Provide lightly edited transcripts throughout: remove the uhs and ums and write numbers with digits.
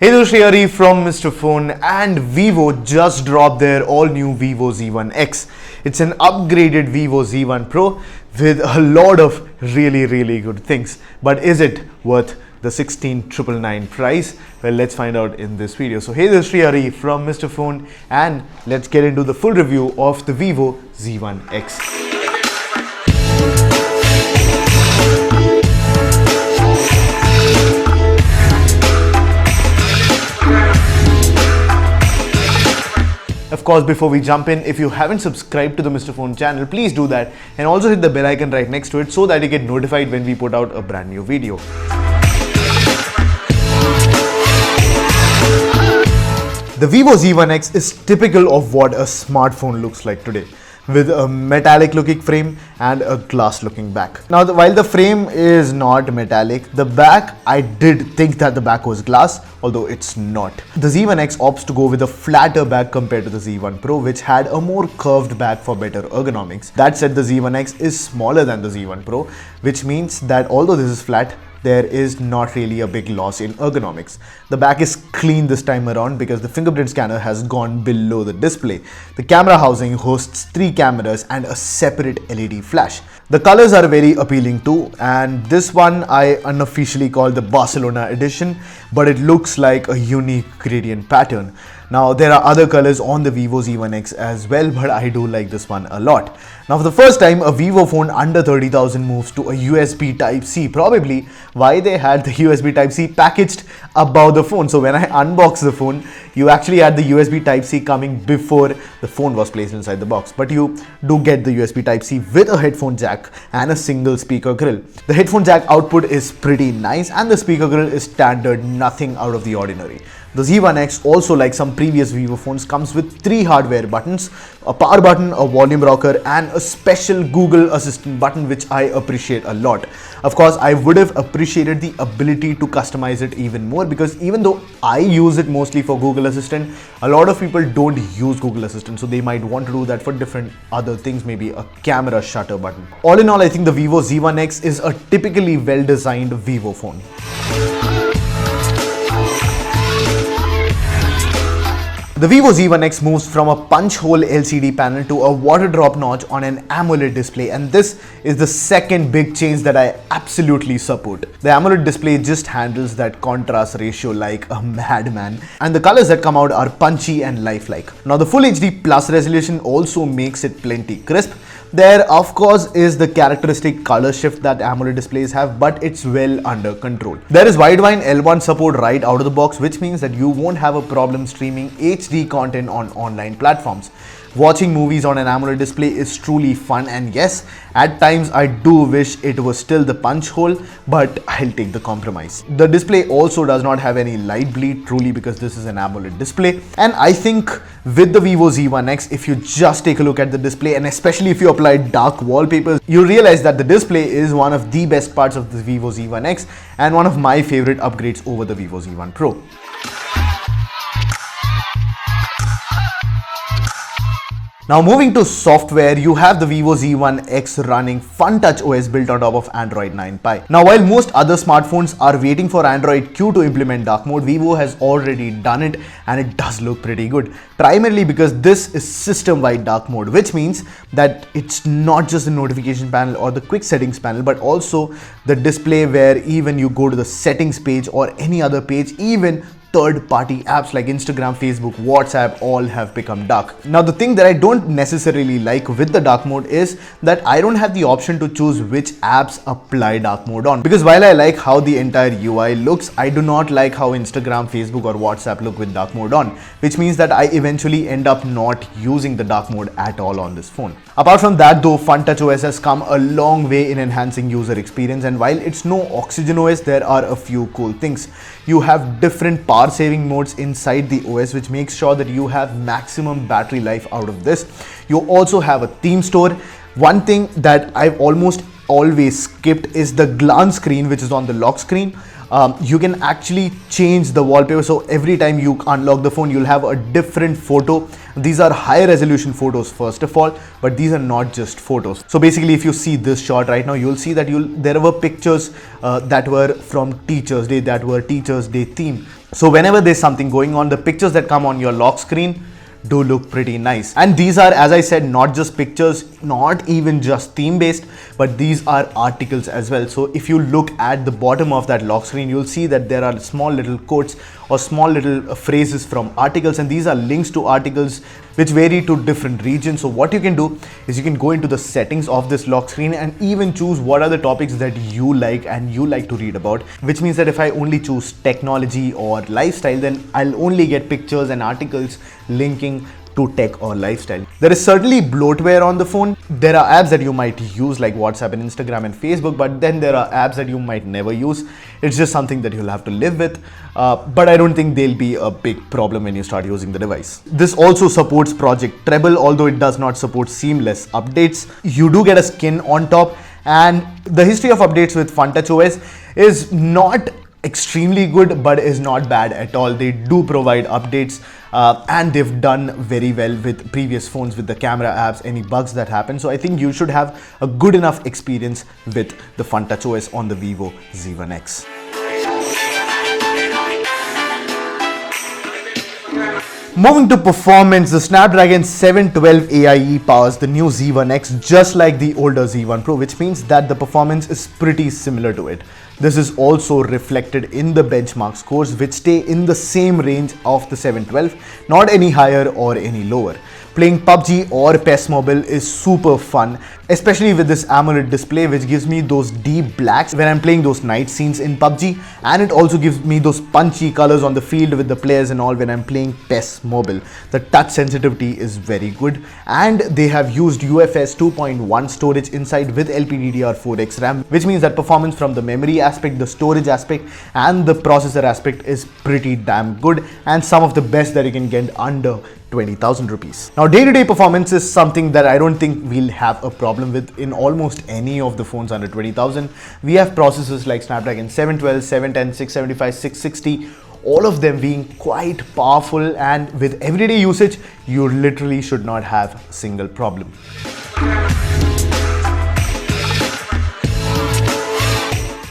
Hey, this is Sreehari from Mr. Phone, and Vivo just dropped their all-new Vivo Z1X. It's an upgraded Vivo Z1 Pro with a lot of really good things. But is it worth the 16,999 price? Well, let's find out in this video. So hey, this is Sreehari from Mr. Phone, and let's get into the full review of the Vivo Z1X. Of course, before we jump in, if you haven't subscribed to the Mr. Phone channel, please do that, and also hit the bell icon right next to it so that you get notified when we put out a brand new video. The Vivo Z1X is typical of what a smartphone looks like today, with a metallic looking frame and a glass looking back. Now, while the frame is not metallic, the back, I did think that the back was glass, although it's not. The Z1X opts to go with a flatter back compared to the Z1 Pro, which had a more curved back for better ergonomics. That said, the Z1X is smaller than the Z1 Pro, which means that although this is flat, there is not really a big loss in ergonomics. The back is clean this time around because the fingerprint scanner has gone below the display. The camera housing hosts 3 cameras and a separate LED flash. The colors are very appealing too, and this one I unofficially call the Barcelona edition, but it looks like a unique gradient pattern. Now, there are other colors on the Vivo Z1X as well, but I do like this one a lot. Now, for the first time, a Vivo phone under 30,000 moves to a USB Type-C, probably why they had the USB Type-C packaged above the phone. So when I unboxed the phone, you actually had the USB Type-C coming before the phone was placed inside the box. But you do get the USB Type-C with a headphone jack and a single speaker grill. The headphone jack output is pretty nice, and the speaker grill is standard, nothing out of the ordinary. The Z1X, also like some previous Vivo phones, comes with 3 hardware buttons, a power button, a volume rocker, and a special Google Assistant button, which I appreciate a lot. Of course, I would have appreciated the ability to customize it even more, because even though I use it mostly for Google Assistant, a lot of people don't use Google Assistant, so they might want to do that for different other things, maybe a camera shutter button. All in all, I think the Vivo Z1X is a typically well-designed Vivo phone. The Vivo Z1X moves from a punch-hole LCD panel to a water drop notch on an AMOLED display, and this is the second big change that I absolutely support. The AMOLED display just handles that contrast ratio like a madman, and the colors that come out are punchy and lifelike. Now, the Full HD Plus resolution also makes it plenty crisp. There, of course, is the characteristic color shift that AMOLED displays have, but it's well under control. There is wideband L1 support right out of the box, which means that you won't have a problem streaming HD content on online platforms. Watching movies on an AMOLED display is truly fun, and yes, at times I do wish it was still the punch hole, but I'll take the compromise. The display also does not have any light bleed, truly, because this is an AMOLED display. And I think with the Vivo Z1X, if you just take a look at the display, and especially if you apply dark wallpapers, you realize that the display is one of the best parts of the Vivo Z1X and one of my favorite upgrades over the Vivo Z1 Pro. Now, moving to software, you have the Vivo Z1X running FunTouch OS built on top of Android 9 Pie. Now, while most other smartphones are waiting for Android Q to implement dark mode, Vivo has already done it, and it does look pretty good. Primarily because this is system-wide dark mode, which means that it's not just the notification panel or the quick settings panel, but also the display where even you go to the settings page or any other page, even third-party apps like Instagram, Facebook, WhatsApp all have become dark. Now, the thing that I don't necessarily like with the dark mode is that I don't have the option to choose which apps apply dark mode on. Because while I like how the entire UI looks, I do not like how Instagram, Facebook or WhatsApp look with dark mode on, which means that I eventually end up not using the dark mode at all on this phone. Apart from that though, FunTouch OS has come a long way in enhancing user experience, and while it's no Oxygen OS, there are a few cool things. You have different power saving modes inside the OS, which makes sure that you have maximum battery life out of this. You also have a theme store. One thing that I've almost always skipped is the glance screen, which is on the lock screen. You can actually change the wallpaper, so every time you unlock the phone you'll have a different photo. These are high resolution photos first of all, but these are not just photos. So basically, if you see this shot right now, you'll see that there were pictures that were from Teachers Day, that were Teachers Day theme. So whenever there's something going on, the pictures that come on your lock screen do look pretty nice. And these are, as I said, not just pictures, not even just theme based, but these are articles as well. So if you look at the bottom of that lock screen, you'll see that there are small little quotes or small little phrases from articles, and these are links to articles which vary to different regions. So what you can do is you can go into the settings of this lock screen and even choose what are the topics that you like and you like to read about, which means that if I only choose technology or lifestyle, then I'll only get pictures and articles linking to tech or lifestyle. There is certainly bloatware on the phone. There are apps that you might use like WhatsApp and Instagram and Facebook, but then there are apps that you might never use. It's just something that you'll have to live with, but I don't think they'll be a big problem when you start using the device. This also supports Project Treble, although it does not support seamless updates. You do get a skin on top, and the history of updates with FunTouch OS is not extremely good, but is not bad at all. They do provide updates, and they've done very well with previous phones with the camera apps, any bugs that happen. So I think you should have a good enough experience with the FunTouch OS on the Vivo Z1x. Moving to performance, the Snapdragon 712 AIE powers the new Z1x just like the older Z1 Pro, which means that the performance is pretty similar to it. This is also reflected in the benchmark scores, which stay in the same range of the 712, not any higher or any lower. Playing PUBG or PES Mobile is super fun, especially with this AMOLED display, which gives me those deep blacks when I'm playing those night scenes in PUBG, and it also gives me those punchy colors on the field with the players and all when I'm playing PES Mobile. The touch sensitivity is very good, and they have used UFS 2.1 storage inside with LPDDR4X RAM, which means that performance from the memory aspect, the storage aspect, and the processor aspect is pretty damn good, and some of the best that you can get under 20,000 rupees. Now, day-to-day performance is something that I don't think we'll have a problem with in almost any of the phones under 20,000. We have processors like Snapdragon 712, 710, 675, 660, all of them being quite powerful, and with everyday usage, you literally should not have a single problem.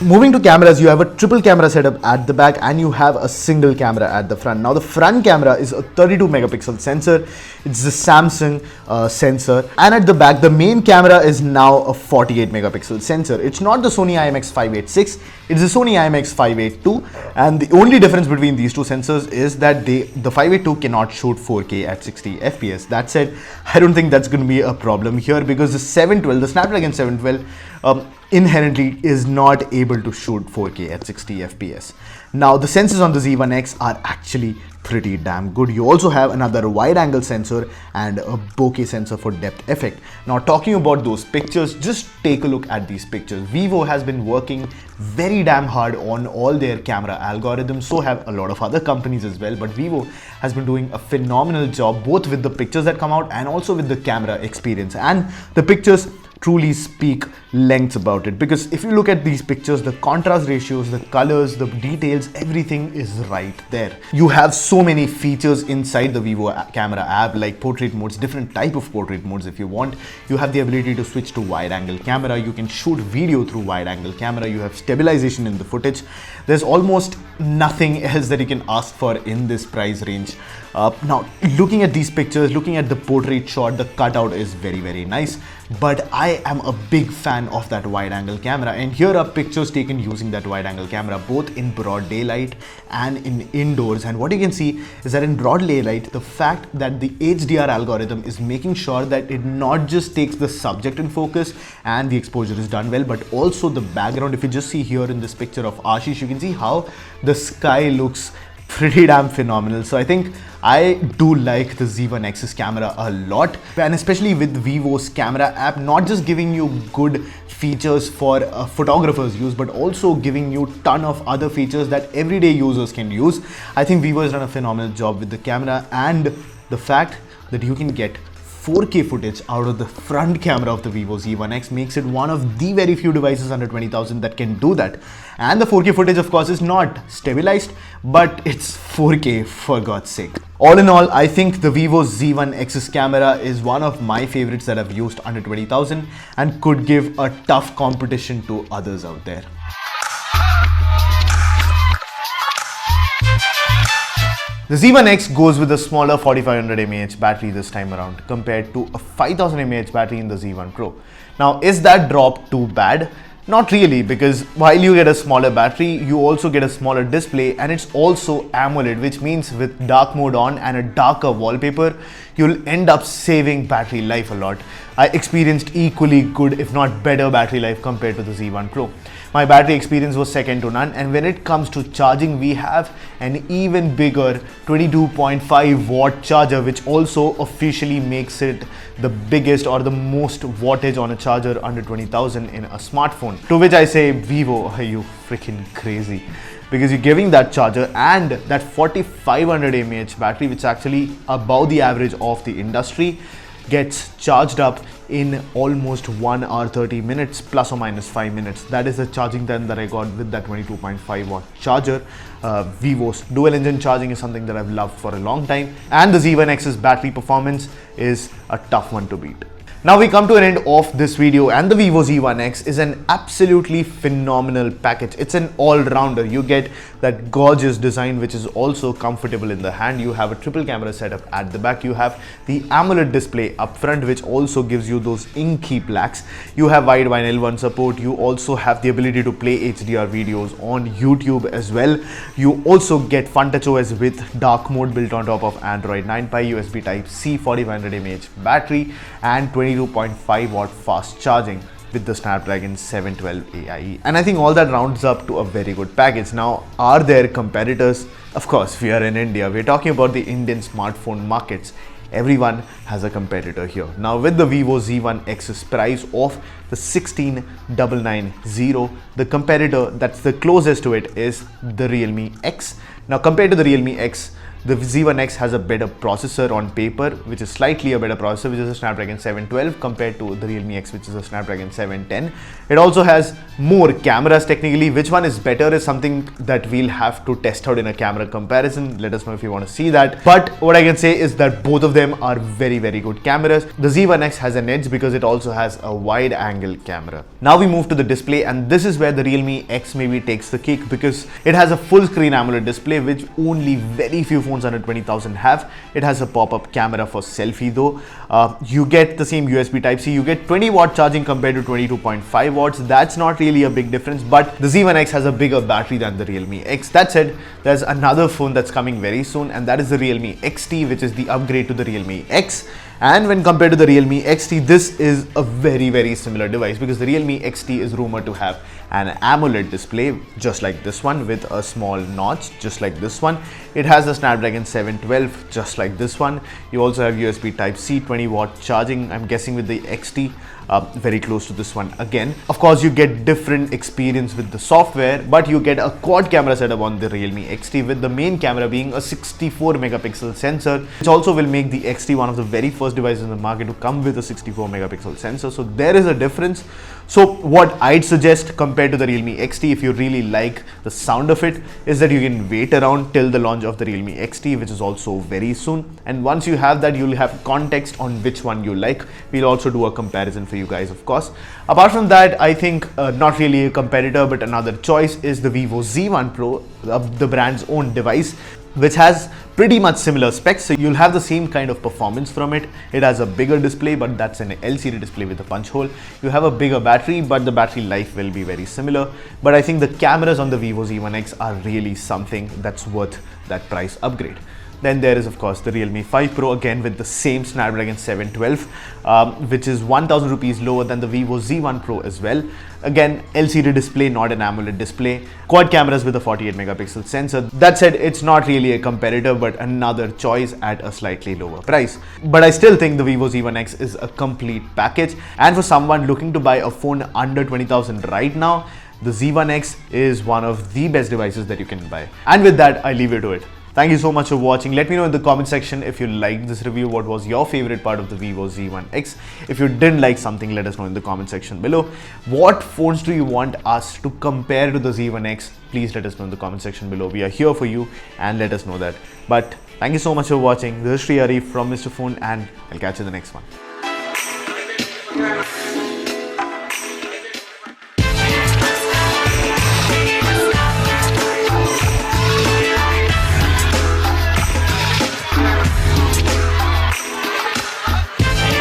Moving to cameras, you have a triple camera setup at the back and you have a single camera at the front. Now the front camera is a 32 megapixel sensor. It's the Samsung sensor, and at the back the main camera is now a 48 megapixel sensor. It's not the Sony IMX586, it's the Sony IMX582, and the only difference between these two sensors is that the 582 cannot shoot 4K at 60 FPS. That said, I don't think that's going to be a problem here because the Snapdragon 712 inherently is not able to shoot 4K at 60 FPS. Now the sensors on the Z1X are actually pretty damn good. You also have another wide angle sensor and a bokeh sensor for depth effect. Now talking about those pictures, just take a look at these pictures. Vivo has been working very damn hard on all their camera algorithms, so have a lot of other companies as well, but Vivo has been doing a phenomenal job both with the pictures that come out and also with the camera experience, and the pictures truly speak lengths about it, because if you look at these pictures, the contrast ratios, the colors, the details, everything is right there. You have so many features inside the Vivo camera app, like portrait modes, different type of portrait modes if you want. You have the ability to switch to wide angle camera. You can shoot video through wide angle camera. You have stabilization in the footage. There's almost nothing else that you can ask for in this price range. Now looking at these pictures, looking at the portrait shot, the cutout is very, very nice, but I am a big fan of that wide angle camera, and here are pictures taken using that wide angle camera both in broad daylight and in indoors. And what you can see is that in broad daylight, the fact that the HDR algorithm is making sure that it not just takes the subject in focus and the exposure is done well, but also the background. If you just see here in this picture of Ashish, you can see how the sky looks pretty damn phenomenal. So I think I do like the Z1X's camera a lot, and especially with Vivo's camera app, not just giving you good features for photographers use, but also giving you ton of other features that everyday users can use. I think Vivo has done a phenomenal job with the camera, and the fact that you can get 4K footage out of the front camera of the Vivo Z1X makes it one of the very few devices under 20,000 that can do that. And the 4K footage, of course, is not stabilized, but it's 4K for God's sake. All in all, I think the Vivo Z1X's camera is one of my favorites that I've used under 20,000 and could give a tough competition to others out there. The Z1X goes with a smaller 4500 mAh battery this time around compared to a 5000 mAh battery in the Z1 Pro. Now, is that drop too bad? Not really, because while you get a smaller battery, you also get a smaller display, and it's also AMOLED, which means with dark mode on and a darker wallpaper, you'll end up saving battery life a lot. I experienced equally good, if not better, battery life compared to the Z1 Pro. My battery experience was second to none, and when it comes to charging, we have an even bigger 22.5 watt charger, which also officially makes it the biggest or the most wattage on a charger under 20,000 in a smartphone. To which I say, Vivo, are you freaking crazy? Because you're giving that charger and that 4500 mAh battery, which is actually above the average of the industry, gets charged up in almost 1 hour 30 minutes plus or minus 5 minutes. That is the charging time that I got with that 22.5 watt charger. Vivo's dual engine charging is something that I've loved for a long time, and the Z1X's battery performance is a tough one to beat. Now we come to an end of this video, and the Vivo Z1X is an absolutely phenomenal package. It's an all-rounder. You get that gorgeous design, which is also comfortable in the hand. You have a triple camera setup at the back. You have the AMOLED display up front, which also gives you those inky blacks. You have wideband L1 support. You also have the ability to play HDR videos on YouTube as well. You also get FunTouchOS with dark mode built on top of Android 9 Pie, USB Type-C, 4500 mAh battery, and 22.5 watt fast charging with the Snapdragon 712 AIE. And I think all that rounds up to a very good package. Now, are there competitors? Of course, we are in India. We're talking about the Indian smartphone markets. Everyone has a competitor here. Now, with the Vivo Z1X's price of the 16,990, the competitor that's the closest to it is the Realme X. Now, compared to the Realme X, the Z1X has a better processor on paper, which is slightly a better processor, which is a Snapdragon 712 compared to the Realme X, which is a Snapdragon 710. It also has more cameras technically. Which one is better is something that we'll have to test out in a camera comparison. Let us know if you want to see that. But what I can say is that both of them are very, very good cameras. The Z1X has an edge because it also has a wide angle camera. Now we move to the display, and this is where the Realme X maybe takes the cake because it has a full screen AMOLED display, which only very few phones under 20,000 have. It has a pop-up camera for selfie though. You get the same USB Type-C. You get 20 watt charging compared to 22.5 watts. That's not really a big difference, but the Z1X has a bigger battery than the Realme X. That said, there's another phone that's coming very soon, and that is the Realme XT, which is the upgrade to the Realme X. And when compared to the Realme XT, this is a very, very similar device because the Realme XT is rumored to have an AMOLED display just like this one with a small notch just like this one. It has a Snapdragon 712 just like this one. You also have USB Type-C, 20 watt charging, I'm guessing with the XT. Very close to this one again. Of course, you get different experience with the software, but you get a quad camera setup on the Realme XT, with the main camera being a 64 megapixel sensor, which also will make the XT one of the very first devices in the market to come with a 64 megapixel sensor. So there is a difference. So what I'd suggest compared to the Realme XT, if you really like the sound of it, is that you can wait around till the launch of the Realme XT, which is also very soon. And once you have that, you'll have context on which one you like. We'll also do a comparison for you guys, of course. Apart from that, I think not really a competitor, but another choice is the Vivo Z1 Pro, the brand's own device, which has pretty much similar specs. So you'll have the same kind of performance from it. It has a bigger display, but that's an LCD display with a punch hole. You have a bigger battery, but the battery life will be very similar. But I think the cameras on the Vivo Z1X are really something that's worth that price upgrade. Then there is, of course, the Realme 5 Pro, again with the same Snapdragon 712, which is 1,000 rupees lower than the Vivo Z1 Pro as well. Again, LCD display, not an AMOLED display. Quad cameras with a 48 megapixel sensor. That said, it's not really a competitor, but another choice at a slightly lower price. But I still think the Vivo Z1X is a complete package. And for someone looking to buy a phone under 20,000 right now, the Z1X is one of the best devices that you can buy. And with that, I leave you to it. Thank you so much for watching. Let me know in the comment section if you liked this review, what was your favorite part of the Vivo Z1X. If you didn't like something, let us know in the comment section below. What phones do you want us to compare to the Z1X? Please let us know in the comment section below. We are here for you, and let us know that. But thank you so much for watching. This is Sreehari from Mr. Phone, and I'll catch you in the next one.